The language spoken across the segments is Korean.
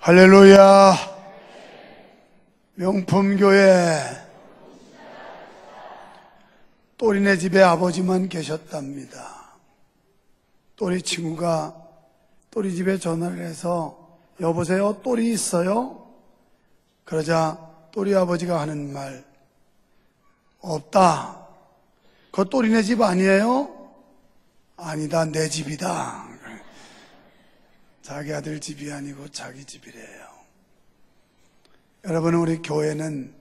할렐루야. 명품교회. 또리네 집에 아버지만 계셨답니다. 또리 친구가 또리 집에 전화를 해서 여보세요, 또리 있어요? 그러자 또리 아버지가 하는 말, 없다. 그거 또리네 집 아니에요? 아니다, 내 집이다. 자기 아들 집이 아니고 자기 집이래요. 여러분, 우리 교회는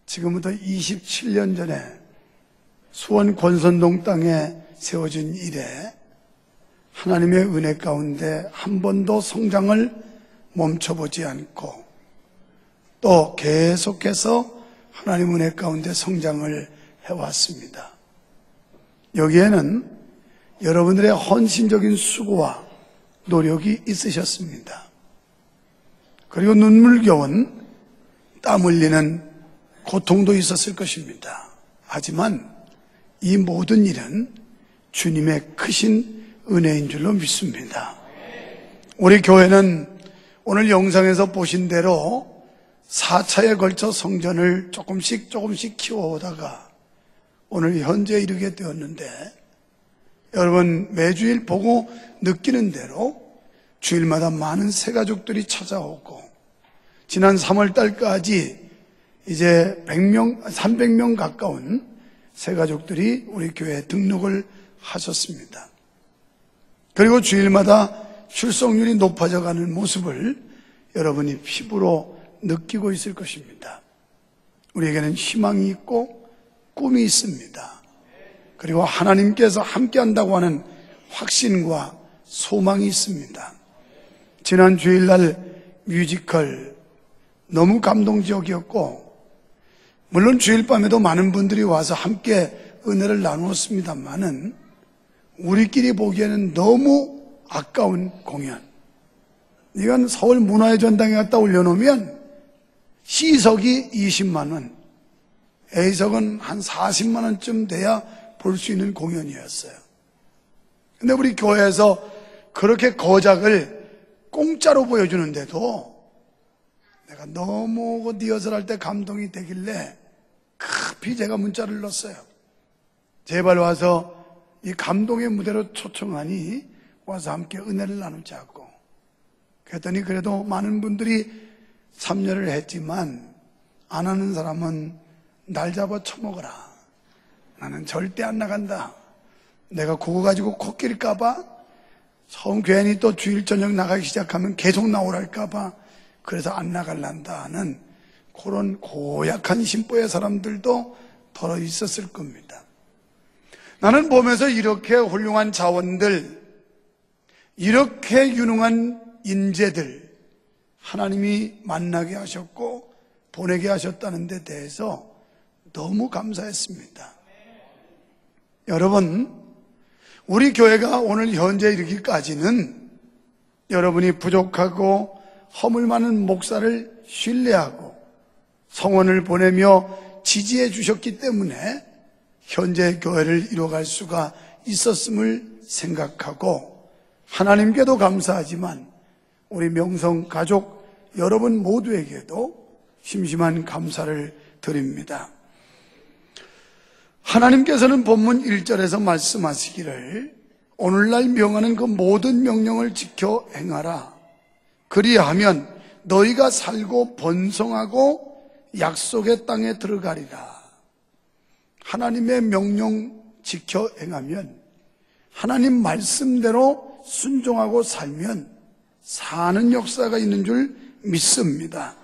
지금부터 27년 전에 수원 권선동 땅에 세워진 이래 하나님의 은혜 가운데 한 번도 성장을 멈춰보지 않고 또 계속해서 하나님 은혜 가운데 성장을 해왔습니다. 여기에는 여러분들의 헌신적인 수고와 노력이 있으셨습니다. 그리고 눈물겨운 땀 흘리는 고통도 있었을 것입니다. 하지만 이 모든 일은 주님의 크신 은혜인 줄로 믿습니다. 우리 교회는 오늘 영상에서 보신 대로 4차에 걸쳐 성전을 조금씩 키워오다가 오늘 현재에 이르게 되었는데, 여러분 매주일 보고 느끼는 대로 주일마다 많은 새가족들이 찾아오고 지난 3월 달까지 이제 300명 가까운 새가족들이 우리 교회에 등록을 하셨습니다. 그리고 주일마다 출석률이 높아져가는 모습을 여러분이 피부로 느끼고 있을 것입니다. 우리에게는 희망이 있고 꿈이 있습니다. 그리고 하나님께서 함께한다고 하는 확신과 소망이 있습니다. 지난 주일날 뮤지컬 너무 감동적이었고, 물론 주일 밤에도 많은 분들이 와서 함께 은혜를 나누었습니다만은 우리끼리 보기에는 너무 아까운 공연. 이건 서울 문화의 전당에 갖다 올려놓으면 C석이 20만 원, A석은 한 40만 원쯤 돼야 볼 수 있는 공연이었어요. 근데 우리 교회에서 그렇게 거작을 공짜로 보여주는데도 내가 너무 리허설 할 때 감동이 되길래 급히 제가 문자를 넣었어요. 제발 와서 이 감동의 무대로 초청하니 와서 함께 은혜를 나누자고. 그랬더니 그래도 많은 분들이 참여를 했지만 안 하는 사람은 날 잡아 쳐먹어라. 나는 절대 안 나간다. 내가 그거 가지고 코끼릴까봐, 처음 괜히 또 주일 저녁 나가기 시작하면 계속 나오랄까봐 그래서 안 나갈란다 하는 그런 고약한 심보의 사람들도 더러 있었을 겁니다. 나는 보면서 이렇게 훌륭한 자원들, 이렇게 유능한 인재들 하나님이 만나게 하셨고 보내게 하셨다는 데 대해서 너무 감사했습니다. 여러분, 우리 교회가 오늘 현재 이르기까지는 여러분이 부족하고 허물 많은 목사를 신뢰하고 성원을 보내며 지지해 주셨기 때문에 현재 교회를 이뤄갈 수가 있었음을 생각하고 하나님께도 감사하지만 우리 명성 가족 여러분 모두에게도 심심한 감사를 드립니다. 하나님께서는 본문 1절에서 말씀하시기를 오늘날 명하는 그 모든 명령을 지켜 행하라. 그리하면 너희가 살고 번성하고 약속의 땅에 들어가리라. 하나님의 명령 지켜 행하면, 하나님 말씀대로 순종하고 살면 사는 역사가 있는 줄 믿습니다.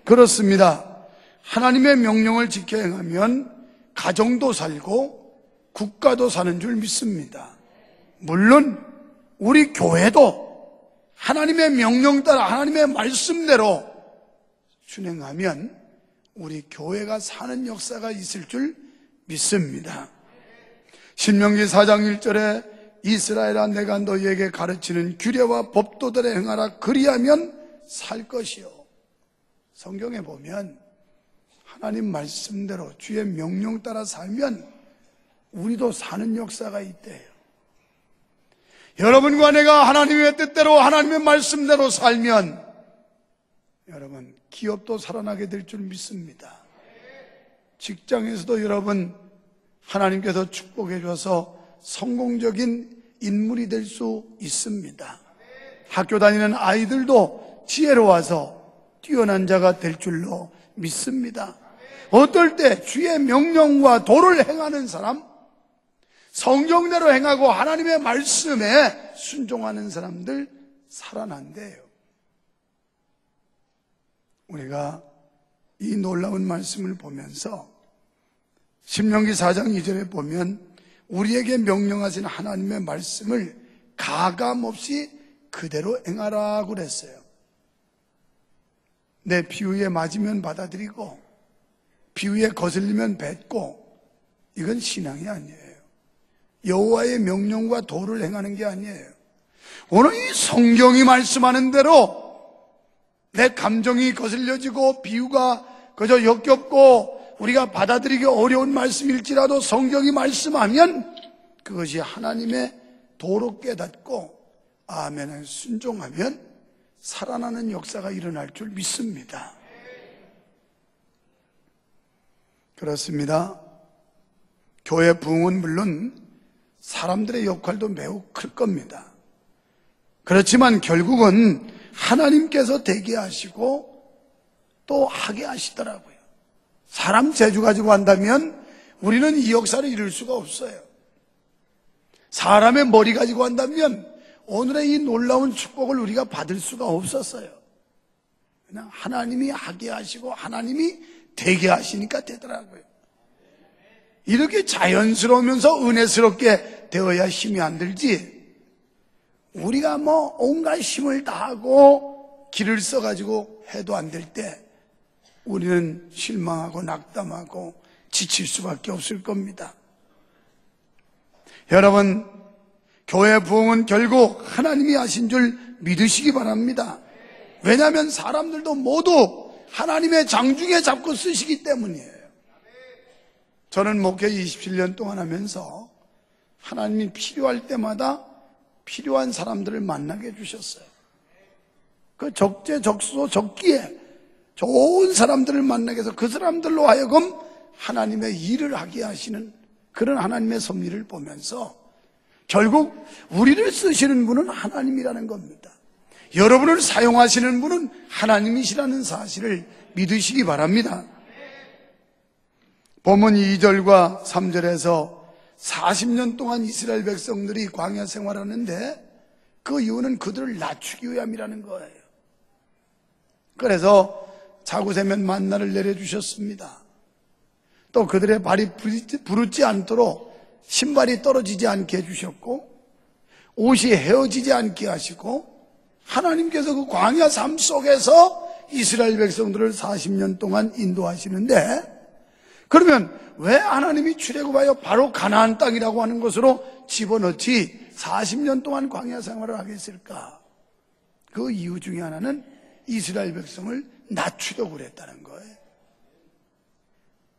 그렇습니다. 하나님의 명령을 지켜 행하면 가정도 살고 국가도 사는 줄 믿습니다. 물론 우리 교회도 하나님의 명령 따라 하나님의 말씀대로 순행하면 우리 교회가 사는 역사가 있을 줄 믿습니다. 신명기 4장 1절에 이스라엘아 내가 너희에게 가르치는 규례와 법도들에 행하라. 그리하면 살 것이요. 성경에 보면 하나님 말씀대로 주의 명령 따라 살면 우리도 사는 역사가 있대요. 여러분과 내가 하나님의 뜻대로 하나님의 말씀대로 살면 여러분, 기업도 살아나게 될 줄 믿습니다. 직장에서도 여러분, 하나님께서 축복해 줘서 성공적인 인물이 될 수 있습니다. 학교 다니는 아이들도 지혜로워서 뛰어난 자가 될 줄로 믿습니다. 어떨 때 주의 명령과 도를 행하는 사람, 성경대로 행하고 하나님의 말씀에 순종하는 사람들 살아난대요. 우리가 이 놀라운 말씀을 보면서 신명기 4장 2절에 보면 우리에게 명령하신 하나님의 말씀을 가감없이 그대로 행하라고 그랬어요. 내 비유에 맞으면 받아들이고 비유에 거슬리면 뱉고, 이건 신앙이 아니에요. 여호와의 명령과 도를 행하는 게 아니에요. 오늘 이 성경이 말씀하는 대로 내 감정이 거슬려지고 비유가 그저 역겹고 우리가 받아들이기 어려운 말씀일지라도 성경이 말씀하면 그것이 하나님의 도로 깨닫고 아멘을 순종하면 살아나는 역사가 일어날 줄 믿습니다. 그렇습니다. 교회 부흥은 물론 사람들의 역할도 매우 클 겁니다. 그렇지만 결국은 하나님께서 되게 하시고 또 하게 하시더라고요. 사람 재주 가지고 한다면 우리는 이 역사를 이룰 수가 없어요. 사람의 머리 가지고 한다면 오늘의 이 놀라운 축복을 우리가 받을 수가 없었어요. 그냥 하나님이 하게 하시고 하나님이 되게 하시니까 되더라고요. 이렇게 자연스러우면서 은혜스럽게 되어야 힘이 안 들지, 우리가 온갖 힘을 다하고 길을 써가지고 해도 안 될 때 우리는 실망하고 낙담하고 지칠 수밖에 없을 겁니다. 여러분, 교회 부흥은 결국 하나님이 하신 줄 믿으시기 바랍니다. 왜냐하면 사람들도 모두 하나님의 장중에 잡고 쓰시기 때문이에요. 저는 목회 27년 동안 하면서 하나님이 필요할 때마다 필요한 사람들을 만나게 해주셨어요. 그 적재적소 적기에 좋은 사람들을 만나게 해서 그 사람들로 하여금 하나님의 일을 하게 하시는 그런 하나님의 섭리를 보면서 결국 우리를 쓰시는 분은 하나님이라는 겁니다. 여러분을 사용하시는 분은 하나님이시라는 사실을 믿으시기 바랍니다. 본문 2절과 3절에서 40년 동안 이스라엘 백성들이 광야 생활하는데 그 이유는 그들을 낮추기 위함이라는 거예요. 그래서 자구새면 만나를 내려주셨습니다. 또 그들의 발이 부르지 않도록 신발이 떨어지지 않게 해주셨고 옷이 헤어지지 않게 하시고, 하나님께서 그 광야 삶 속에서 이스라엘 백성들을 40년 동안 인도하시는데, 그러면 왜 하나님이 출애굽하여 바로 가나안 땅이라고 하는 것으로 집어넣지 40년 동안 광야 생활을 하게 했을까? 그 이유 중에 하나는 이스라엘 백성을 낮추려고 그랬다는 거예요.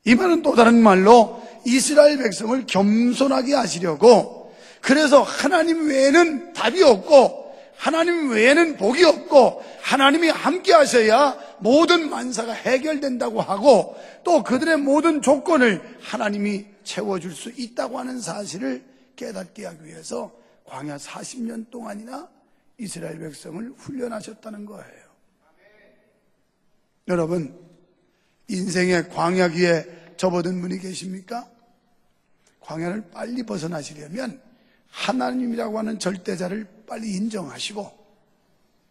이 말은 또 다른 말로 이스라엘 백성을 겸손하게 하시려고, 그래서 하나님 외에는 답이 없고 하나님 외에는 복이 없고 하나님이 함께 하셔야 모든 만사가 해결된다고 하고, 또 그들의 모든 조건을 하나님이 채워줄 수 있다고 하는 사실을 깨닫게 하기 위해서 광야 40년 동안이나 이스라엘 백성을 훈련하셨다는 거예요. 여러분, 인생의 광야기에 접어든 분이 계십니까? 광야를 빨리 벗어나시려면 하나님이라고 하는 절대자를 빨리 인정하시고,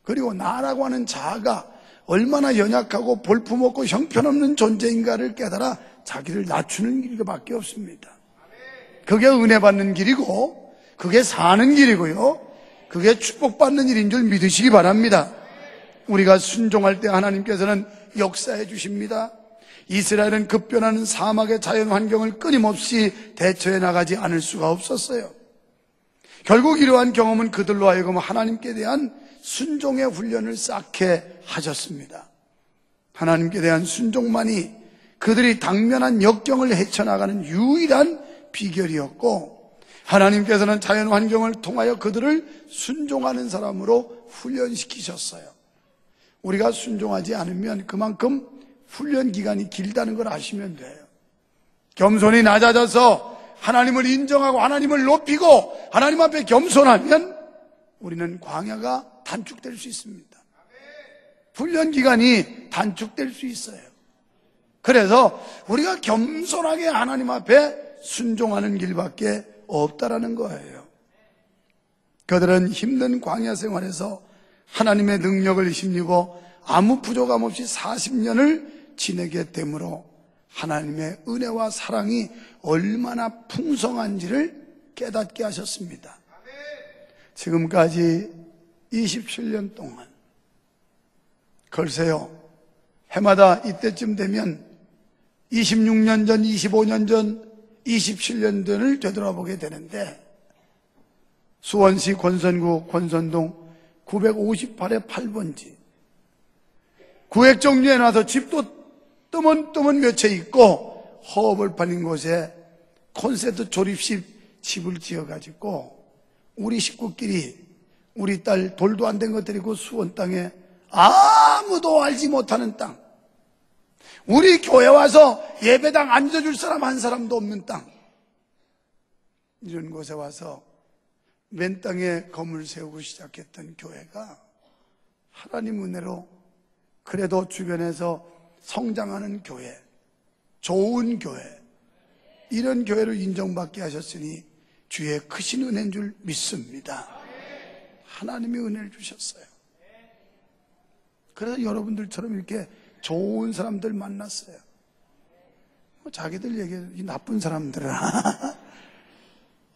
그리고 나라고 하는 자아가 얼마나 연약하고 볼품없고 형편없는 존재인가를 깨달아 자기를 낮추는 길밖에 없습니다. 그게 은혜 받는 길이고 그게 사는 길이고요, 그게 축복받는 일인 줄 믿으시기 바랍니다. 우리가 순종할 때 하나님께서는 역사해 주십니다. 이스라엘은 급변하는 사막의 자연 환경을 끊임없이 대처해 나가지 않을 수가 없었어요. 결국 이러한 경험은 그들로 하여금 하나님께 대한 순종의 훈련을 쌓게 하셨습니다. 하나님께 대한 순종만이 그들이 당면한 역경을 헤쳐나가는 유일한 비결이었고, 하나님께서는 자연 환경을 통하여 그들을 순종하는 사람으로 훈련시키셨어요. 우리가 순종하지 않으면 그만큼 훈련 기간이 길다는 걸 아시면 돼요. 겸손히 낮아져서 하나님을 인정하고 하나님을 높이고 하나님 앞에 겸손하면 우리는 광야가 단축될 수 있습니다. 훈련 기간이 단축될 수 있어요. 그래서 우리가 겸손하게 하나님 앞에 순종하는 길밖에 없다라는 거예요. 그들은 힘든 광야 생활에서 하나님의 능력을 힘입고 아무 부족함 없이 40년을 지내게 되므로 하나님의 은혜와 사랑이 얼마나 풍성한지를 깨닫게 하셨습니다. 지금까지 27년 동안 글쎄요, 해마다 이때쯤 되면 26년 전, 25년 전, 27년 전을 되돌아보게 되는데 수원시 권선구 권선동 958의 8번지 구획정리해 놔서 집도 뜨문뜨문 몇 채 있고 허업을 팔린 곳에 콘센트 조립식 집을 지어가지고 우리 식구끼리 우리 딸 돌도 안 된 것 데리고 수원 땅에 아무도 알지 못하는 땅, 우리 교회 와서 예배당 앉아줄 사람 한 사람도 없는 땅, 이런 곳에 와서 맨 땅에 건물 세우고 시작했던 교회가 하나님 은혜로 그래도 주변에서 성장하는 교회, 좋은 교회, 이런 교회로 인정받게 하셨으니 주의 크신 은혜인 줄 믿습니다. 하나님이 은혜를 주셨어요. 그래서 여러분들처럼 이렇게 좋은 사람들 만났어요. 자기들 얘기해, 이 나쁜 사람들은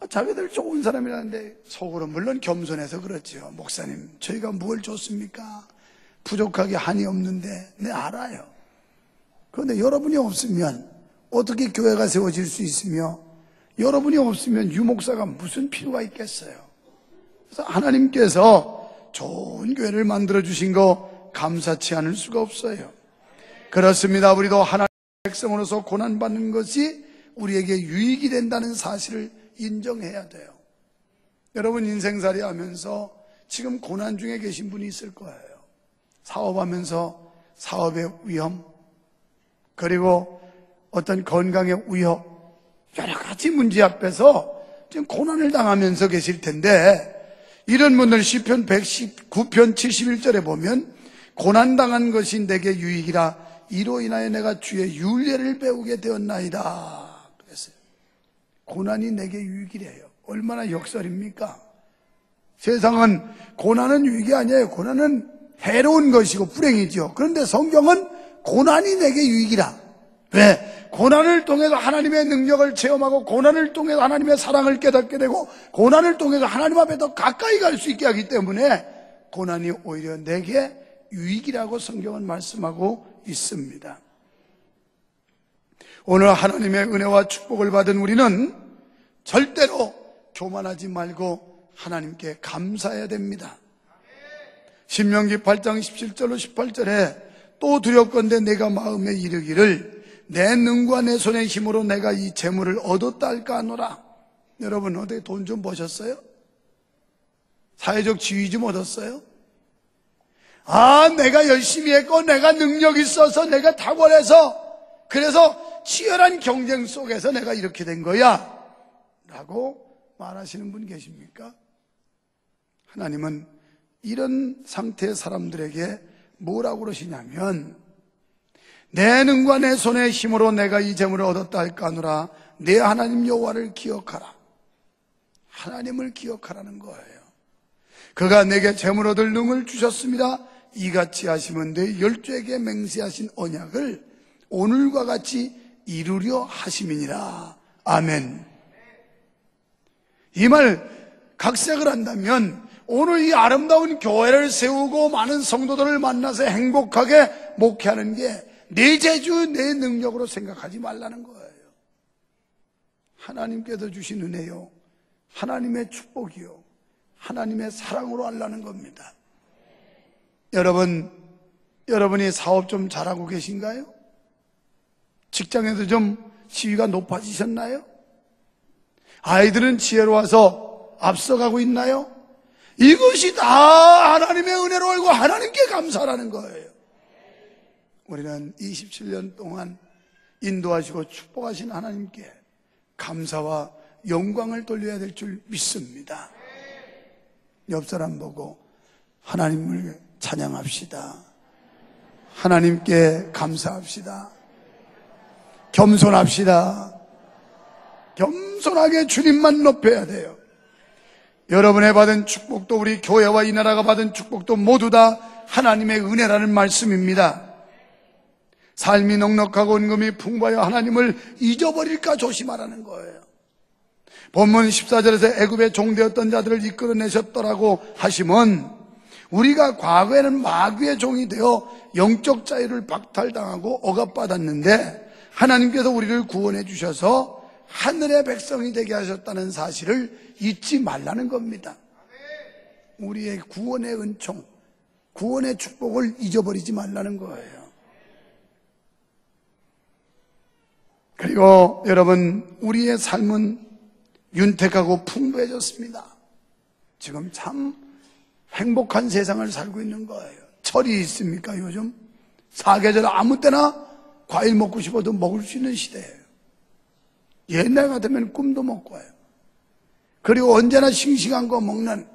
자기들 좋은 사람이라는데 속으로 물론 겸손해서 그렇죠. 목사님, 저희가 뭘 줬습니까? 부족하게 한이 없는데. 네, 알아요. 그런데 여러분이 없으면 어떻게 교회가 세워질 수 있으며 여러분이 없으면 유목사가 무슨 필요가 있겠어요? 그래서 하나님께서 좋은 교회를 만들어 주신 거 감사치 않을 수가 없어요. 그렇습니다. 우리도 하나님의 백성으로서 고난받는 것이 우리에게 유익이 된다는 사실을 인정해야 돼요. 여러분 인생살이 하면서 지금 고난 중에 계신 분이 있을 거예요. 사업하면서 사업의 위험, 그리고 어떤 건강의 위협, 여러 가지 문제 앞에서 지금 고난을 당하면서 계실 텐데, 이런 분들 시편 119편 71절에 보면 고난당한 것이 내게 유익이라 이로 인하여 내가 주의 율례를 배우게 되었나이다 그랬어요. 고난이 내게 유익이래요. 얼마나 역설입니까? 세상은 고난은 유익이 아니에요. 고난은 해로운 것이고 불행이죠. 그런데 성경은 고난이 내게 유익이라. 왜? 고난을 통해서 하나님의 능력을 체험하고 고난을 통해서 하나님의 사랑을 깨닫게 되고 고난을 통해서 하나님 앞에 더 가까이 갈 수 있게 하기 때문에 고난이 오히려 내게 유익이라고 성경은 말씀하고 있습니다. 오늘 하나님의 은혜와 축복을 받은 우리는 절대로 교만하지 말고 하나님께 감사해야 됩니다. 신명기 8장 17절로 18절에 또 두렵건대 내가 마음에 이르기를 내 능과 내 손의 힘으로 내가 이 재물을 얻었다 할까 하노라. 여러분 어떻게 돈 좀 버셨어요? 사회적 지위 좀 얻었어요? 내가 열심히 했고 내가 능력이 있어서 내가 탁월해서 그래서 치열한 경쟁 속에서 내가 이렇게 된 거야 라고 말하시는 분 계십니까? 하나님은 이런 상태의 사람들에게 뭐라고 그러시냐면 내 능과 내 손의 힘으로 내가 이 재물을 얻었다 할까 하노라. 내 하나님 여호와를 기억하라. 하나님을 기억하라는 거예요. 그가 내게 재물 얻을 능을 주셨습니다. 이같이 하시면 내 열조에게 맹세하신 언약을 오늘과 같이 이루려 하심이니라. 아멘. 이 말 각색을 한다면 오늘 이 아름다운 교회를 세우고 많은 성도들을 만나서 행복하게 목회하는 게 내 재주, 내 능력으로 생각하지 말라는 거예요. 하나님께서 주신 은혜요, 하나님의 축복이요, 하나님의 사랑으로 하려는 겁니다. 여러분이 사업 좀 잘하고 계신가요? 직장에서 좀 지위가 높아지셨나요? 아이들은 지혜로워서 앞서가고 있나요? 이것이 다 하나님의 은혜로 알고 하나님께 감사하라는 거예요. 우리는 27년 동안 인도하시고 축복하신 하나님께 감사와 영광을 돌려야 될 줄 믿습니다. 옆 사람 보고 하나님을 찬양합시다. 하나님께 감사합시다. 겸손합시다. 겸손하게 주님만 높여야 돼요. 여러분의 받은 축복도 우리 교회와 이 나라가 받은 축복도 모두 다 하나님의 은혜라는 말씀입니다. 삶이 넉넉하고 은금이 풍부하여 하나님을 잊어버릴까 조심하라는 거예요. 본문 14절에서 애굽의 종되었던 자들을 이끌어내셨더라고 하시면 우리가 과거에는 마귀의 종이 되어 영적 자유를 박탈당하고 억압받았는데 하나님께서 우리를 구원해 주셔서 하늘의 백성이 되게 하셨다는 사실을 잊지 말라는 겁니다. 우리의 구원의 은총, 구원의 축복을 잊어버리지 말라는 거예요. 그리고 여러분, 우리의 삶은 윤택하고 풍부해졌습니다. 지금 참 행복한 세상을 살고 있는 거예요. 철이 있습니까? 요즘 사계절 아무 때나 과일 먹고 싶어도 먹을 수 있는 시대예요. 옛날 같으면 꿈도 못 꿔요. 그리고 언제나 싱싱한 거 먹는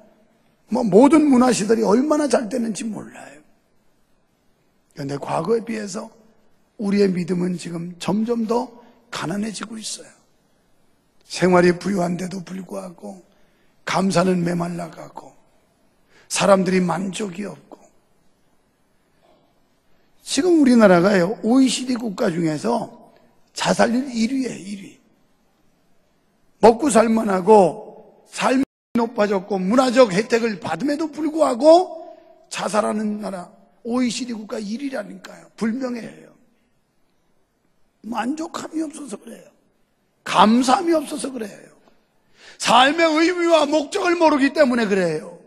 모든 문화시설이 얼마나 잘 되는지 몰라요. 그런데 과거에 비해서 우리의 믿음은 지금 점점 더 가난해지고 있어요. 생활이 부유한데도 불구하고 감사는 메말라가고 사람들이 만족이 없고, 지금 우리나라가요 OECD 국가 중에서 자살률 1위예요. 1위. 먹고 살만하고 삶이 높아졌고 문화적 혜택을 받음에도 불구하고 자살하는 나라 OECD 국가 1위라니까요. 불명예해요. 만족함이 없어서 그래요. 감사함이 없어서 그래요. 삶의 의미와 목적을 모르기 때문에 그래요.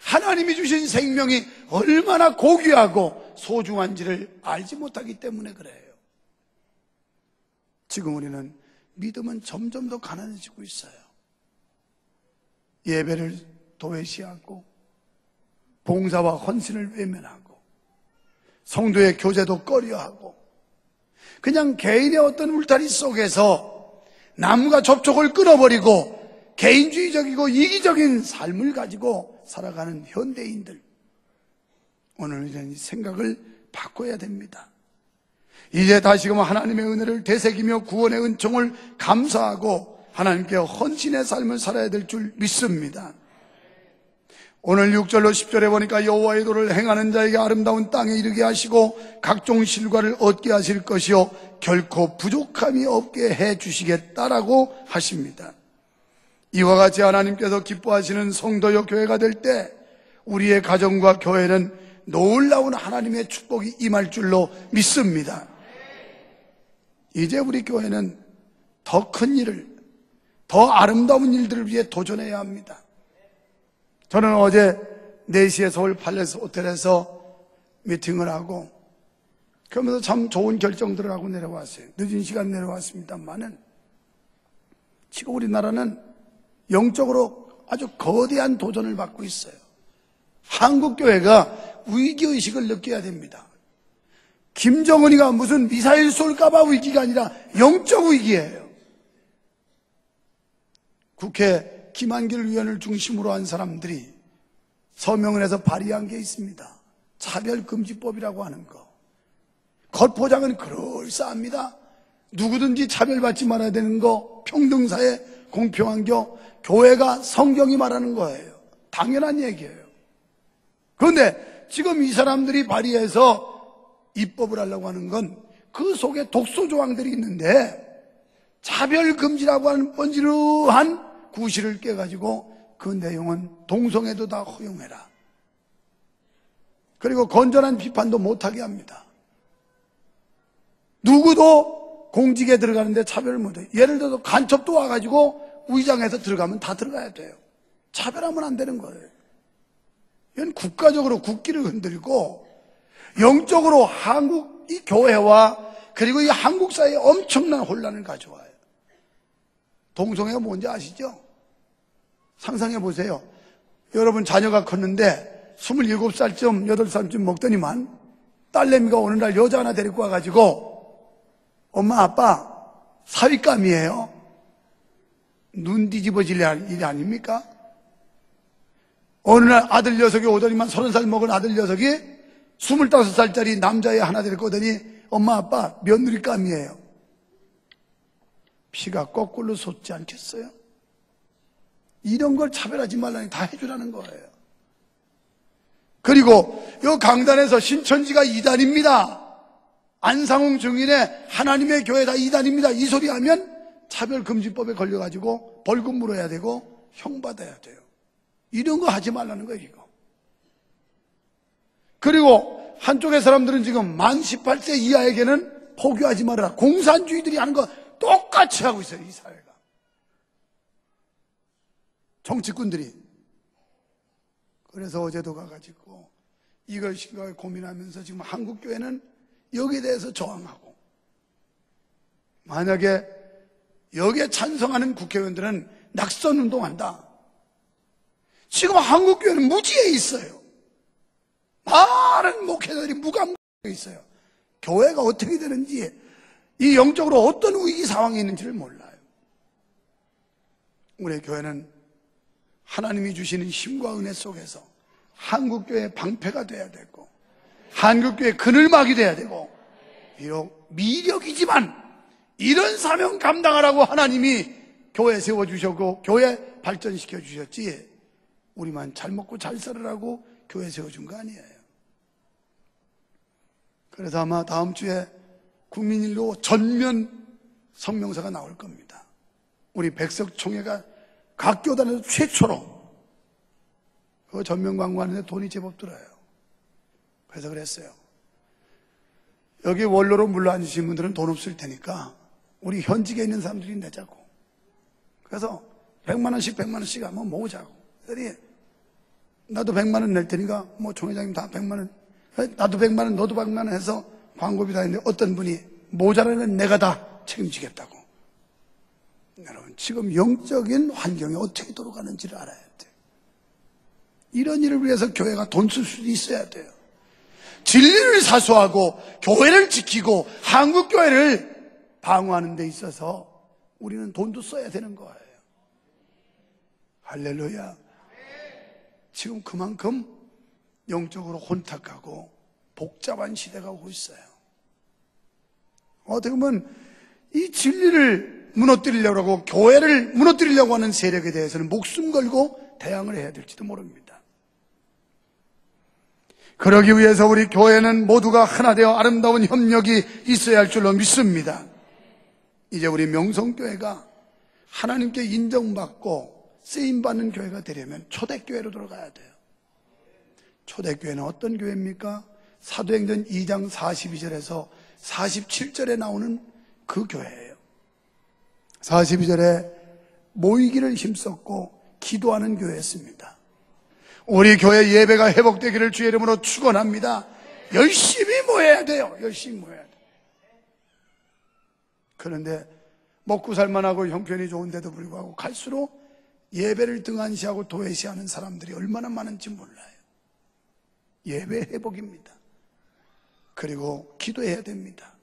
하나님이 주신 생명이 얼마나 고귀하고 소중한지를 알지 못하기 때문에 그래요. 지금 우리는 믿음은 점점 더 가난해지고 있어요. 예배를 도외시하고 봉사와 헌신을 외면하고 성도의 교제도 꺼려하고 그냥 개인의 어떤 울타리 속에서 남과 접촉을 끊어버리고 개인주의적이고 이기적인 삶을 가지고 살아가는 현대인들, 오늘 이런 생각을 바꿔야 됩니다. 이제 다시금 하나님의 은혜를 되새기며 구원의 은총을 감사하고 하나님께 헌신의 삶을 살아야 될 줄 믿습니다. 오늘 6절로 10절에 보니까 여호와의 도를 행하는 자에게 아름다운 땅에 이르게 하시고 각종 실과를 얻게 하실 것이요 결코 부족함이 없게 해 주시겠다라고 하십니다. 이와 같이 하나님께서 기뻐하시는 성도요 교회가 될 때 우리의 가정과 교회는 놀라운 하나님의 축복이 임할 줄로 믿습니다. 이제 우리 교회는 더 큰 일을, 더 아름다운 일들을 위해 도전해야 합니다. 저는 어제 4시에 서울 팔레스 호텔에서 미팅을 하고 그러면서 참 좋은 결정들을 하고 내려왔어요. 늦은 시간 내려왔습니다만은 지금 우리나라는 영적으로 아주 거대한 도전을 받고 있어요. 한국교회가 위기의식을 느껴야 됩니다. 김정은이가 무슨 미사일 쏠까봐 위기가 아니라 영적 위기예요. 국회 김한길 의원을 중심으로 한 사람들이 서명을 해서 발의한 게 있습니다. 차별금지법이라고 하는 거. 겉포장은 그럴싸합니다. 누구든지 차별받지 말아야 되는 거, 평등사회, 공평한 교, 교회가 성경이 말하는 거예요. 당연한 얘기예요. 그런데 지금 이 사람들이 발의해서 입법을 하려고 하는 건 그 속에 독소 조항들이 있는데 차별금지라고 하는 번지르한 구실을 깨가지고 그 내용은 동성애도 다 허용해라. 그리고 건전한 비판도 못하게 합니다. 누구도 공직에 들어가는데 차별을 못해요. 예를 들어서 간첩도 와가지고 위장해서 들어가면 다 들어가야 돼요. 차별하면 안 되는 거예요. 이건 국가적으로 국기를 흔들고 영적으로 한국 이 교회와 그리고 이 한국 사회에 엄청난 혼란을 가져와요. 동성애가 뭔지 아시죠? 상상해 보세요. 여러분 자녀가 컸는데 27살쯤 8살쯤 먹더니만 딸내미가 어느 날 여자 하나 데리고 와가지고 엄마 아빠 사윗감이에요. 눈 뒤집어질 일이 아닙니까? 어느 날 아들 녀석이 오더니만 30살 먹은 아들 녀석이 25살짜리 남자애 하나 데리고 오더니 엄마 아빠 며느리감이에요. 피가 거꾸로 솟지 않겠어요? 이런 걸 차별하지 말라니 다 해주라는 거예요. 그리고 이 강단에서 신천지가 이단입니다. 안상홍 증인의 하나님의 교회다 이단입니다. 이 소리 하면 차별금지법에 걸려가지고 벌금 물어야 되고 형 받아야 돼요. 이런 거 하지 말라는 거예요, 이거. 그리고 한쪽의 사람들은 지금 만 18세 이하에게는 포교하지 말아라. 공산주의들이 하는 거 똑같이 하고 있어요, 이 사회가. 정치꾼들이. 그래서 어제도 가가지고 이걸 심각하게 고민하면서 지금 한국교회는 여기에 대해서 저항하고, 만약에 여기에 찬성하는 국회의원들은 낙선운동한다. 지금 한국교회는 무지에 있어요. 많은 목회자들이 무감각에 있어요. 교회가 어떻게 되는지, 이 영적으로 어떤 위기 상황이 있는지를 몰라요. 우리 교회는 하나님이 주시는 힘과 은혜 속에서 한국교회의 방패가 돼야 되고, 한국교회의 그늘막이 돼야 되고, 비록 미력이지만 이런 사명 감당하라고 하나님이 교회 세워주셨고 교회 발전시켜 주셨지, 우리만 잘 먹고 잘 살으라고 교회 세워준 거 아니에요. 그래서 아마 다음 주에 국민일로 전면 성명서가 나올 겁니다. 우리 백석총회가 각 교단에서 최초로 그 전면 광고하는데 돈이 제법 들어요. 그래서 그랬어요. 여기 원로로 물러앉으신 분들은 돈 없을 테니까 우리 현직에 있는 사람들이 내자고. 그래서 100만 원씩 한번 모으자고. 그랬더니 나도 100만 원 낼 테니까 뭐 총회장님 다 100만 원, 나도 100만 원, 너도 100만 원 해서 광고비 다 했는데 어떤 분이 모자라면 내가 다 책임지겠다고. 여러분, 지금 영적인 환경이 어떻게 돌아가는지를 알아야 돼요. 이런 일을 위해서 교회가 돈 쓸 수도 있어야 돼요. 진리를 사수하고 교회를 지키고 한국교회를 방어하는 데 있어서 우리는 돈도 써야 되는 거예요. 할렐루야. 지금 그만큼 영적으로 혼탁하고 복잡한 시대가 오고 있어요. 어떻게 보면 이 진리를 무너뜨리려고 하고 교회를 무너뜨리려고 하는 세력에 대해서는 목숨 걸고 대항을 해야 될지도 모릅니다. 그러기 위해서 우리 교회는 모두가 하나 되어 아름다운 협력이 있어야 할 줄로 믿습니다. 이제 우리 명성교회가 하나님께 인정받고 쓰임받는 교회가 되려면 초대교회로 들어가야 돼요. 초대교회는 어떤 교회입니까? 사도행전 2장 42절에서 47절에 나오는 그 교회예요. 42절에 모이기를 힘썼고 기도하는 교회였습니다. 우리 교회 예배가 회복되기를 주의 이름으로 축원합니다. 열심히 모여야 돼요. 열심히 모여야 돼요. 그런데 먹고 살만하고 형편이 좋은데도 불구하고 갈수록 예배를 등한시하고 도외시하는 사람들이 얼마나 많은지 몰라요. 예배 회복입니다. 그리고 기도해야 됩니다.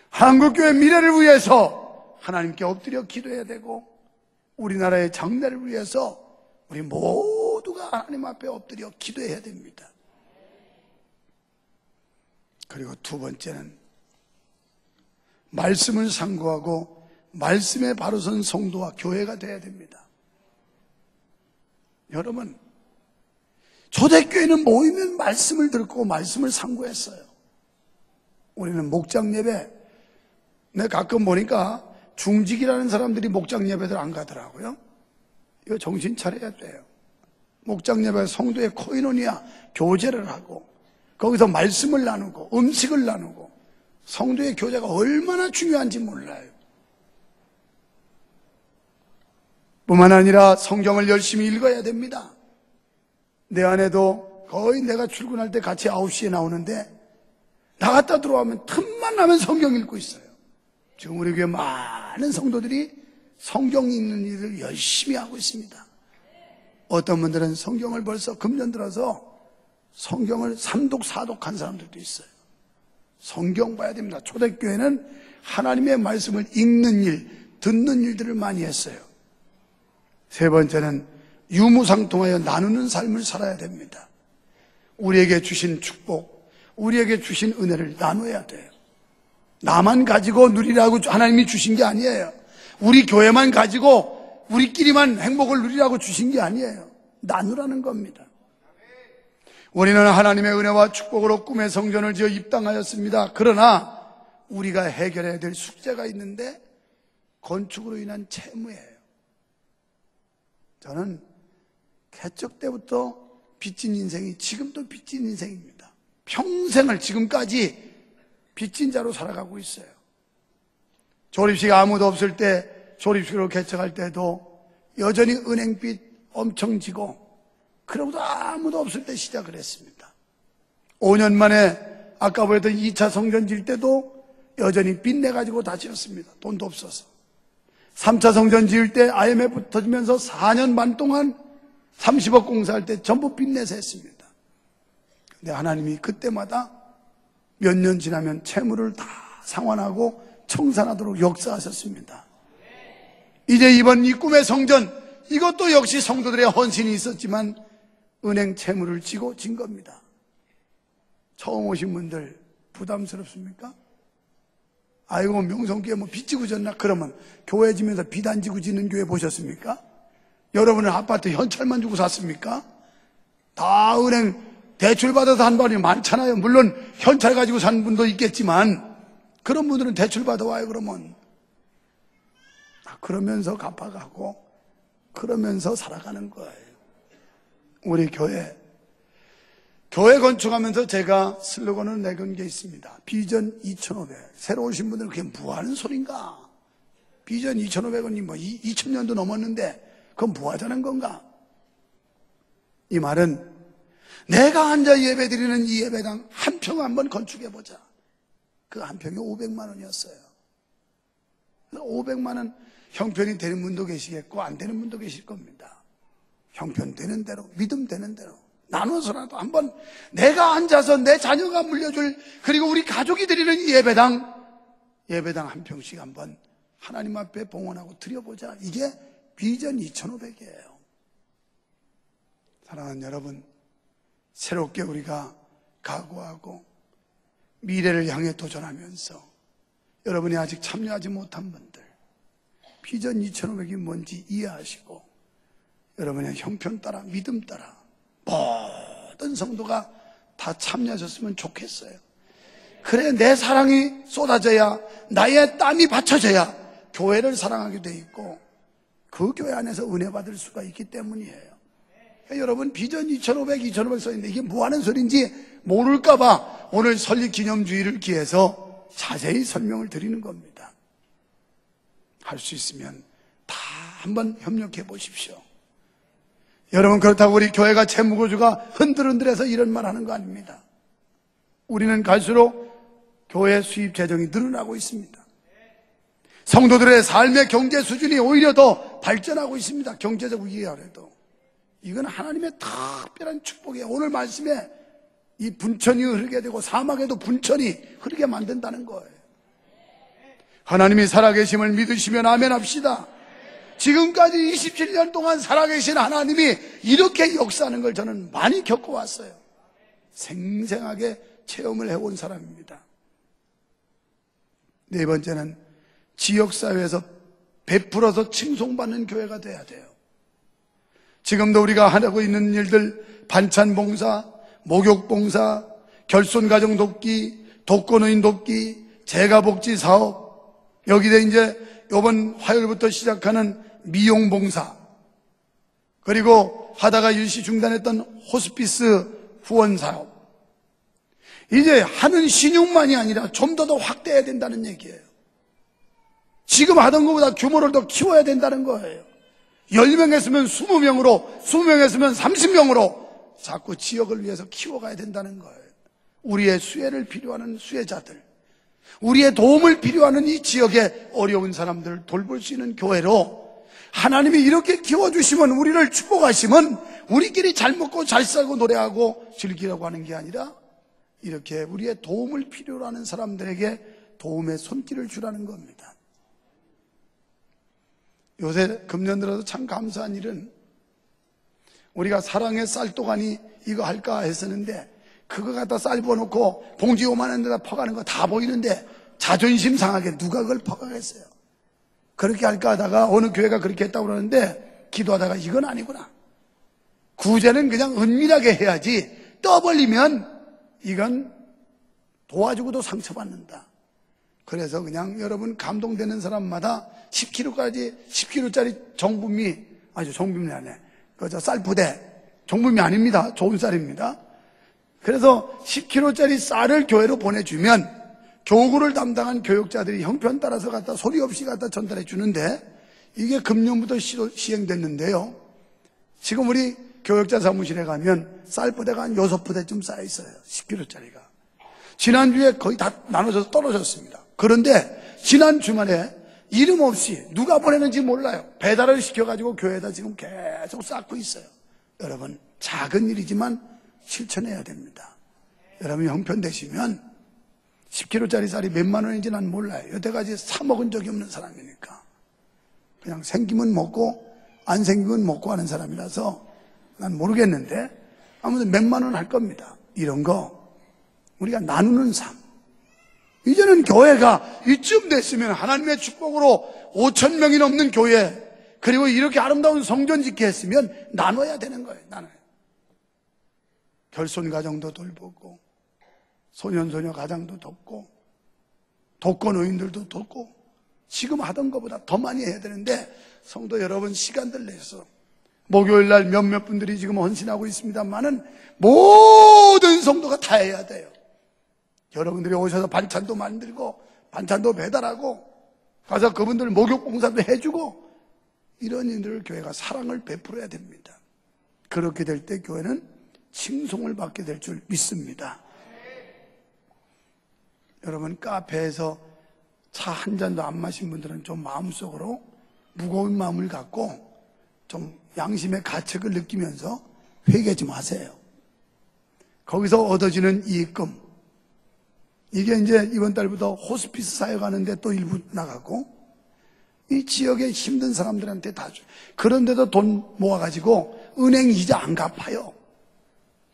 한국교회 미래를 위해서 하나님께 엎드려 기도해야 되고, 우리나라의 장래를 위해서 우리 모두가 하나님 앞에 엎드려 기도해야 됩니다. 그리고 두 번째는 말씀을 상고하고 말씀에 바로 선 성도와 교회가 돼야 됩니다. 여러분, 초대교회는 모이면 말씀을 듣고 말씀을 상고했어요. 우리는 목장 예배, 내가 가끔 보니까 중직이라는 사람들이 목장 예배들 안 가더라고요. 이거 정신 차려야 돼요. 목장 예배 성도의 코이노니아 교제를 하고 거기서 말씀을 나누고 음식을 나누고, 성도의 교제가 얼마나 중요한지 몰라요. 뿐만 아니라 성경을 열심히 읽어야 됩니다. 내 아내도 거의 내가 출근할 때 같이 9시에 나오는데 나갔다 들어오면 틈만 나면 성경 읽고 있어요. 지금 우리 교회 많은 성도들이 성경 읽는 일을 열심히 하고 있습니다. 어떤 분들은 성경을 벌써 금년 들어서 성경을 3독, 4독 한 사람들도 있어요. 성경 봐야 됩니다. 초대교회는 하나님의 말씀을 읽는 일, 듣는 일들을 많이 했어요. 세 번째는 유무상통하여 나누는 삶을 살아야 됩니다. 우리에게 주신 축복, 우리에게 주신 은혜를 나눠야 돼요. 나만 가지고 누리라고 하나님이 주신 게 아니에요. 우리 교회만 가지고 우리끼리만 행복을 누리라고 주신 게 아니에요. 나누라는 겁니다. 우리는 하나님의 은혜와 축복으로 꿈의 성전을 지어 입당하였습니다. 그러나 우리가 해결해야 될 숙제가 있는데 건축으로 인한 채무예요. 저는 개척 때부터 빚진 인생이 지금도 빚진 인생입니다. 평생을 지금까지 빚진 자로 살아가고 있어요. 조립식 아무도 없을 때 조립식으로 개척할 때도 여전히 은행빚 엄청 지고 그러고도 아무도 없을 때 시작을 했습니다. 5년 만에 아까 보였던 2차 성전 질 때도 여전히 빚내가지고 다 지었습니다. 돈도 없어서. 3차 성전 지을 때 IMF 터지면서 4년 반 동안 30억 공사할 때 전부 빚내서 했습니다. 근데 하나님이 그때마다 몇 년 지나면 채무를 다 상환하고 청산하도록 역사하셨습니다. 이제 이번 이 꿈의 성전, 이것도 역시 성도들의 헌신이 있었지만 은행 채무를 지고 진 겁니다. 처음 오신 분들 부담스럽습니까? 아이고 명성교회 뭐 빚 지고 졌나? 그러면 교회 지면서 빚 안 지고 지는 교회 보셨습니까? 여러분은 아파트 현찰만 주고 샀습니까? 다 은행 대출 받아서 한 분이 많잖아요. 물론 현찰 가지고 산 분도 있겠지만 그런 분들은 대출 받아와요. 그러면 그러면서 갚아가고 그러면서 살아가는 거예요. 우리 교회 건축하면서 제가 슬로건을 내건 게 있습니다. 비전 2,500. 새로 오신 분들은 그게 뭐 하는 소린가? 비전 2,500원이 뭐 2,000년도 넘었는데 그건 뭐 하자는 건가? 이 말은 내가 앉아 예배 드리는 이 예배당 한 평 한번 건축해보자. 그 한 평이 500만 원이었어요. 500만 원 형편이 되는 분도 계시겠고 안 되는 분도 계실 겁니다. 형편 되는 대로, 믿음 되는 대로 나눠서라도 한번 내가 앉아서 내 자녀가 물려줄, 그리고 우리 가족이 드리는 이 예배당 한 평씩 한번 하나님 앞에 봉헌하고 드려보자. 이게 비전 2,500이에요. 사랑하는 여러분, 새롭게 우리가 각오하고 미래를 향해 도전하면서 여러분이 아직 참여하지 못한 분들 비전 2,500이 뭔지 이해하시고 여러분의 형편 따라 믿음 따라 모든 성도가 다 참여하셨으면 좋겠어요. 그래 내 사랑이 쏟아져야, 나의 땀이 받쳐져야 교회를 사랑하게 돼 있고 그 교회 안에서 은혜 받을 수가 있기 때문이에요. 그러니까 여러분 비전 2,500 써있는데 이게 뭐 하는 소리인지 모를까봐 오늘 설립 기념주의를 기해서 자세히 설명을 드리는 겁니다. 할 수 있으면 다 한번 협력해 보십시오. 여러분, 그렇다고 우리 교회가 채무거주가 흔들흔들해서 이런 말 하는 거 아닙니다. 우리는 갈수록 교회 수입 재정이 늘어나고 있습니다. 성도들의 삶의 경제 수준이 오히려 더 발전하고 있습니다. 경제적 위기라도. 이건 하나님의 특별한 축복이에요. 오늘 말씀에 이 분천이 흐르게 되고 사막에도 분천이 흐르게 만든다는 거예요. 하나님이 살아계심을 믿으시면 아멘 합시다. 지금까지 27년 동안 살아계신 하나님이 이렇게 역사하는 걸 저는 많이 겪어왔어요. 생생하게 체험을 해온 사람입니다. 네 번째는 지역사회에서 베풀어서 칭송받는 교회가 돼야 돼요. 지금도 우리가 하고 있는 일들, 반찬봉사, 목욕봉사, 결손가정 돕기, 독거노인 돕기, 재가복지 사업, 여기에 이제 이번 화요일부터 시작하는 미용봉사, 그리고 하다가 일시 중단했던 호스피스 후원 사업, 이제 하는 신용만이 아니라 좀 더 확대해야 된다는 얘기예요. 지금 하던 것보다 규모를 더 키워야 된다는 거예요. 10명 했으면 20명으로, 20명 했으면 30명으로 자꾸 지역을 위해서 키워가야 된다는 거예요. 우리의 수혜를 필요하는 수혜자들, 우리의 도움을 필요하는 이 지역의 어려운 사람들을 돌볼 수 있는 교회로 하나님이 이렇게 키워주시면, 우리를 축복하시면 우리끼리 잘 먹고 잘 살고 노래하고 즐기라고 하는 게 아니라 이렇게 우리의 도움을 필요로 하는 사람들에게 도움의 손길을 주라는 겁니다. 요새 금년 들어서 참 감사한 일은, 우리가 사랑의 쌀도가니 이거 할까 했었는데 그거 갖다 쌀 부어놓고 봉지 요만한 데다 퍼가는 거 다 보이는데 자존심 상하게 누가 그걸 퍼가겠어요. 그렇게 할까 하다가 어느 교회가 그렇게 했다고 그러는데 기도하다가 이건 아니구나, 구제는 그냥 은밀하게 해야지 떠벌리면 이건 도와주고도 상처받는다. 그래서 그냥 여러분 감동되는 사람마다 10kg짜리 정분미, 정분미 아니에요, 그저 쌀부대, 정분미 아닙니다. 좋은 쌀입니다. 그래서 10kg짜리 쌀을 교회로 보내주면 교구를 담당한 교육자들이 형편 따라서 갖다 소리 없이 갖다 전달해 주는데, 이게 금년부터 시행됐는데요. 지금 우리 교육자 사무실에 가면 쌀부대가 한 6부대쯤 쌓여 있어요. 10kg짜리가. 지난주에 거의 다 나눠져서 떨어졌습니다. 그런데 지난 주말에 이름 없이 누가 보내는지 몰라요. 배달을 시켜가지고 교회에다 지금 계속 쌓고 있어요. 여러분, 작은 일이지만 실천해야 됩니다. 여러분 형편되시면 10kg짜리 쌀이 몇만 원인지 난 몰라요. 여태까지 사 먹은 적이 없는 사람이니까. 그냥 생기면 먹고 안 생기면 먹고 하는 사람이라서 난 모르겠는데, 아무튼 몇만 원 할 겁니다. 이런 거 우리가 나누는 삶. 이제는 교회가 이쯤 됐으면 하나님의 축복으로 5,000명이 넘는 교회, 그리고 이렇게 아름다운 성전 짓게 했으면 나눠야 되는 거예요. 나눠요. 결손 가정도 돌보고 소년소녀 가정도 돕고 독거노인들도 돕고 지금 하던 것보다 더 많이 해야 되는데, 성도 여러분 시간들 내서 목요일날 몇몇 분들이 지금 헌신하고 있습니다만은 모든 성도가 다 해야 돼요. 여러분들이 오셔서 반찬도 만들고 반찬도 배달하고 가서 그분들 목욕 봉사도 해주고, 이런 일들을 교회가 사랑을 베풀어야 됩니다. 그렇게 될 때 교회는 칭송을 받게 될 줄 믿습니다. 여러분, 카페에서 차 한 잔도 안 마신 분들은 좀 마음속으로 무거운 마음을 갖고 좀 양심의 가책을 느끼면서 회개 좀 하세요. 거기서 얻어지는 이익금, 이게 이제 이번 달부터 호스피스 사역하는데 또 일부 나가고, 이 지역에 힘든 사람들한테 다 줘요. 그런데도 돈 모아가지고 은행 이자 안 갚아요.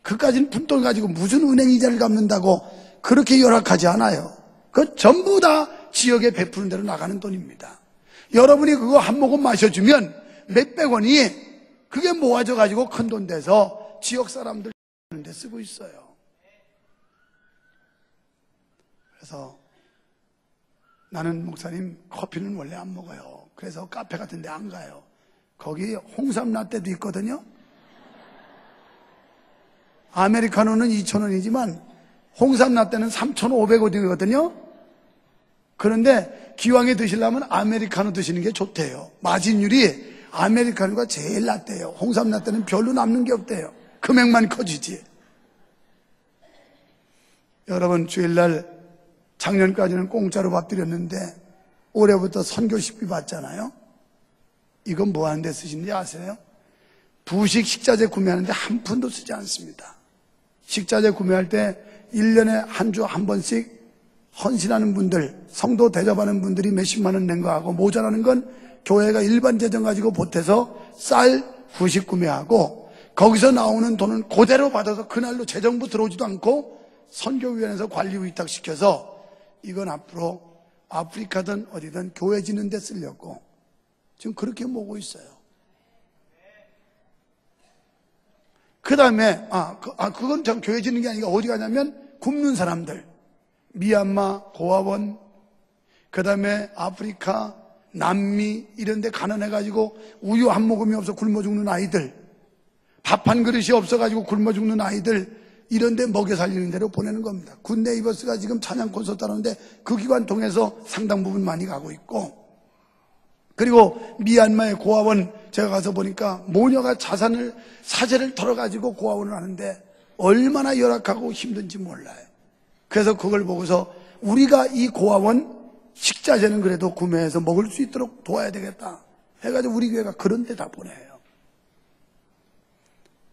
그까지는 푼돈 가지고 무슨 은행 이자를 갚는다고 그렇게 열악하지 않아요. 그 전부 다 지역에 베푸는 대로 나가는 돈입니다. 여러분이 그거 한 모금 마셔주면 몇백 원이 그게 모아져 가지고 큰 돈 돼서 지역 사람들 데 쓰고 있어요. 그래서 나는 목사님 커피는 원래 안 먹어요. 그래서 카페 같은 데 안 가요. 거기 홍삼 라떼도 있거든요. 아메리카노는 2,000원이지만 홍삼 라떼는 3,500원이거든요. 그런데 기왕에 드시려면 아메리카노 드시는 게 좋대요. 마진율이 아메리카노가 제일 낫대요. 홍삼 라떼는 별로 남는 게 없대요. 금액만 커지지. 여러분, 주일날 작년까지는 공짜로 밥 드렸는데 올해부터 선교식비 받잖아요. 이건 뭐 하는 데 쓰시는지 아세요? 부식 식자재 구매하는데 한 푼도 쓰지 않습니다. 식자재 구매할 때 1년에 한 주 한 번씩 헌신하는 분들, 성도 대접하는 분들이 몇십만 원 낸 거하고 모자라는 건 교회가 일반 재정 가지고 보태서 쌀 부식 구매하고, 거기서 나오는 돈은 그대로 받아서 그날로 재정부 들어오지도 않고 선교위원회에서 관리 위탁시켜서 이건 앞으로 아프리카든 어디든 교회 짓는 데 쓰려고 지금 그렇게 모으고 있어요. 그 다음에 그건 참 교회 짓는 게 아니라 어디 가냐면 굶는 사람들, 미얀마, 고아원, 그 다음에 아프리카, 남미 이런 데 가난해가지고 우유 한 모금이 없어 굶어 죽는 아이들, 밥 한 그릇이 없어가지고 굶어 죽는 아이들, 이런 데 먹여 살리는 데로 보내는 겁니다. 굿네이버스가 지금 찬양 콘서트 하는데 그 기관 통해서 상당 부분 많이 가고 있고, 그리고 미얀마의 고아원 제가 가서 보니까 모녀가 사제를 털어가지고 고아원을 하는데 얼마나 열악하고 힘든지 몰라요. 그래서 그걸 보고서 우리가 이 고아원 식자재는 그래도 구매해서 먹을 수 있도록 도와야 되겠다. 해가지고 우리 교회가 그런 데 다 보내요.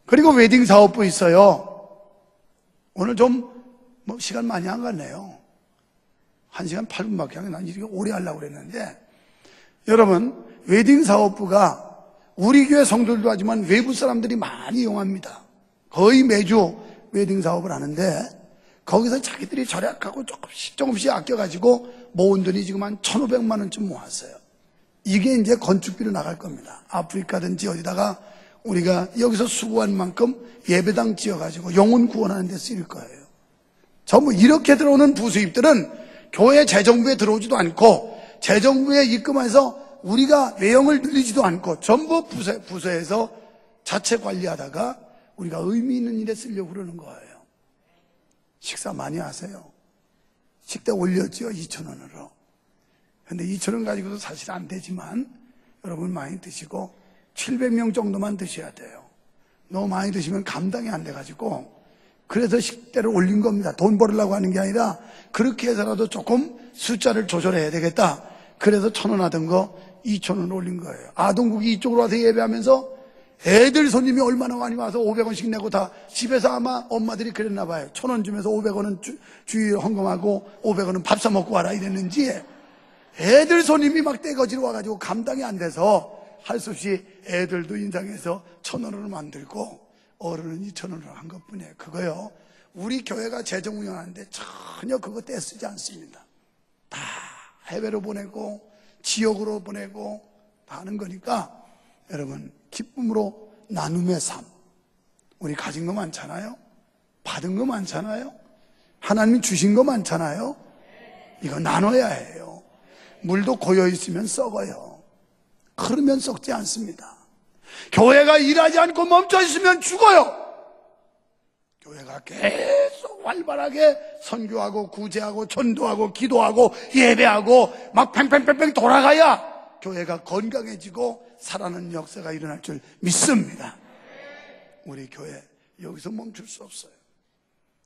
그리고 웨딩 사업부 있어요. 오늘 좀 시간 많이 안 갔네요. 1시간 8분밖에 안 가. 난 이렇게 오래 하려고 그랬는데, 여러분, 웨딩 사업부가 우리 교회 성도들도 하지만 외부 사람들이 많이 이용합니다. 거의 매주 웨딩 사업을 하는데, 거기서 자기들이 절약하고 조금씩 아껴가지고 모은 돈이 지금 한 1,500만 원쯤 모았어요. 이게 이제 건축비로 나갈 겁니다. 아프리카든지 어디다가 우리가 여기서 수고한 만큼 예배당 지어가지고 영혼 구원하는 데 쓰일 거예요. 전부 이렇게 들어오는 부수입들은 교회 재정부에 들어오지도 않고 재정부에 입금해서 우리가 외형을 늘리지도 않고 전부 부서에서 자체 관리하다가 우리가 의미 있는 일에 쓰려고 그러는 거예요. 식사 많이 하세요. 식대 올렸죠, 2,000원으로. 근데 2,000원 가지고도 사실 안 되지만 여러분 많이 드시고 700명 정도만 드셔야 돼요. 너무 많이 드시면 감당이 안 돼가지고 그래서 식대를 올린 겁니다. 돈 벌으려고 하는 게 아니라 그렇게 해서라도 조금 숫자를 조절해야 되겠다. 그래서 1,000원 하던 거 2,000원 올린 거예요. 아동국이 이쪽으로 와서 예배하면서 애들 손님이 얼마나 많이 와서 500원씩 내고 다 집에서 아마 엄마들이 그랬나 봐요. 1,000원 주면서 500원은 주일 헌금하고 500원은 밥 사 먹고 와라 이랬는지 애들 손님이 막 떼거지로 와가지고 감당이 안 돼서 할 수 없이 애들도 인상해서 1,000원으로 만들고 어른은 2,000원으로 한 것뿐이에요. 그거요. 우리 교회가 재정 운영하는데 전혀 그거 떼쓰지 않습니다. 다 해외로 보내고 지역으로 보내고 다 하는 거니까 여러분 기쁨으로 나눔의 삶. 우리 가진 거 많잖아요. 받은 거 많잖아요. 하나님이 주신 거 많잖아요. 이거 나눠야 해요. 물도 고여 있으면 썩어요. 흐르면 썩지 않습니다. 교회가 일하지 않고 멈춰 있으면 죽어요. 교회가 계속 활발하게 선교하고 구제하고 전도하고 기도하고 예배하고 막 팽팽팽팽 돌아가야 교회가 건강해지고 살아나는 역사가 일어날 줄 믿습니다. 우리 교회 여기서 멈출 수 없어요.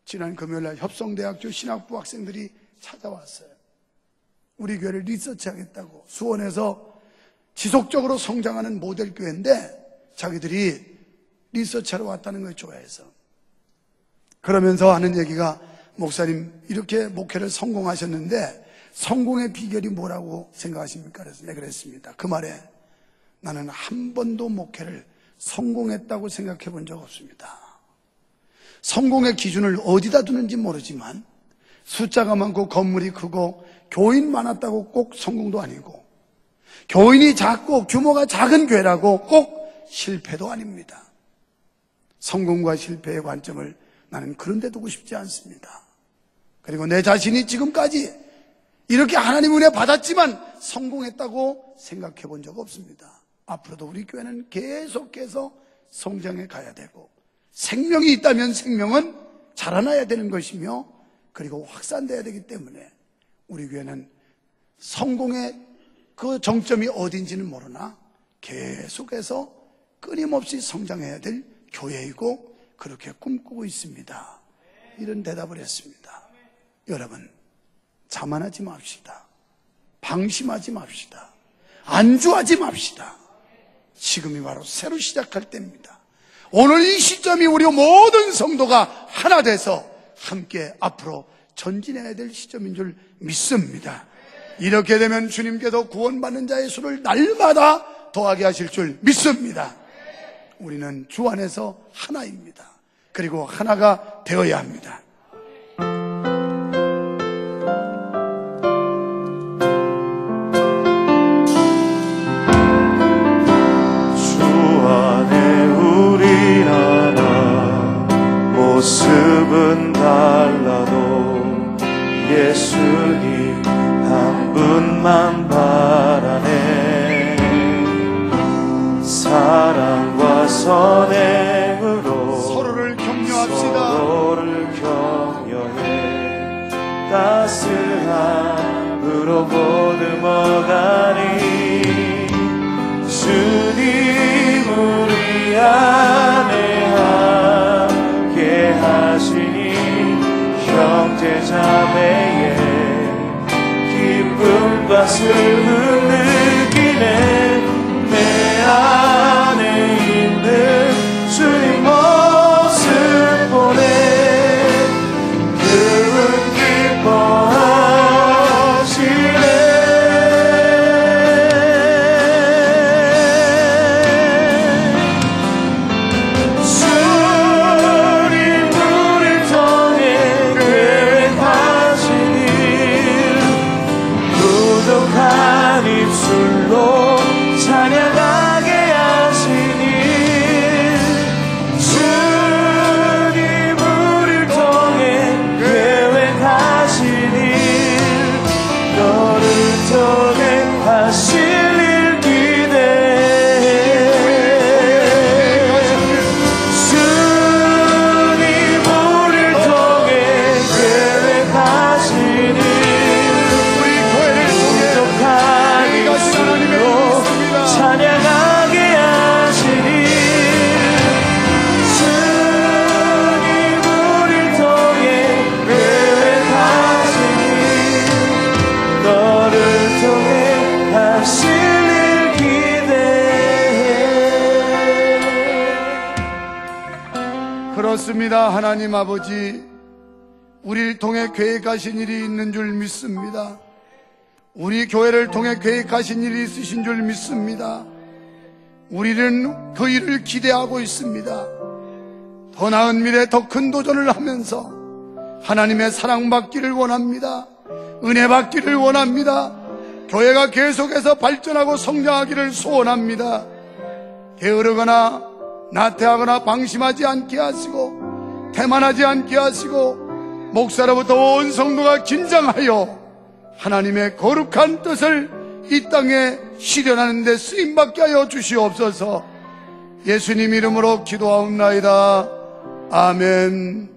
지난 금요일날 협성대학교 신학부 학생들이 찾아왔어요. 우리 교회를 리서치하겠다고 수원에서 지속적으로 성장하는 모델 교회인데 자기들이 리서치하러 왔다는 걸 좋아해서 그러면서 하는 얘기가 목사님 이렇게 목회를 성공하셨는데 성공의 비결이 뭐라고 생각하십니까? 그래서 내가 그랬습니다. 그 말에 나는 한 번도 목회를 성공했다고 생각해 본 적 없습니다. 성공의 기준을 어디다 두는지 모르지만 숫자가 많고 건물이 크고 교인 많았다고 꼭 성공도 아니고 교인이 작고 규모가 작은 교회라고 꼭 실패도 아닙니다. 성공과 실패의 관점을 나는 그런 데 두고 싶지 않습니다. 그리고 내 자신이 지금까지 이렇게 하나님 은혜 받았지만 성공했다고 생각해 본 적 없습니다. 앞으로도 우리 교회는 계속해서 성장해 가야 되고 생명이 있다면 생명은 자라나야 되는 것이며 그리고 확산돼야 되기 때문에 우리 교회는 성공의 그 정점이 어딘지는 모르나 계속해서 끊임없이 성장해야 될 교회이고 그렇게 꿈꾸고 있습니다. 이런 대답을 했습니다. 여러분 자만하지 맙시다. 방심하지 맙시다. 안주하지 맙시다. 지금이 바로 새로 시작할 때입니다. 오늘 이 시점이 우리 모든 성도가 하나 돼서 함께 앞으로 전진해야 될 시점인 줄 믿습니다. 이렇게 되면 주님께서 구원받는 자의 수를 날마다 더하게 하실 줄 믿습니다. 우리는 주 안에서 하나입니다. 그리고 하나가 되어야 합니다. 모습은 달라도 예수님 한 분만 바라네. 사랑과 선행으로 서로를 격려합시다. 서로를 격려해 따스함으로 보듬어가니 주님 우리 안에 하시니 형제 자매의 기쁨과 슬픔 느끼네. 내 그렇습니다. 하나님 아버지, 우리를 통해 계획하신 일이 있는 줄 믿습니다. 우리 교회를 통해 계획하신 일이 있으신 줄 믿습니다. 우리는 그 일을 기대하고 있습니다. 더 나은 미래, 더 큰 도전을 하면서 하나님의 사랑받기를 원합니다. 은혜 받기를 원합니다. 교회가 계속해서 발전하고 성장하기를 소원합니다. 게으르거나 나태하거나 방심하지 않게 하시고 태만하지 않게 하시고 목사로부터 온 성도가 긴장하여 하나님의 거룩한 뜻을 이 땅에 실현하는 데 쓰임받게 하여 주시옵소서. 예수님 이름으로 기도하옵나이다. 아멘.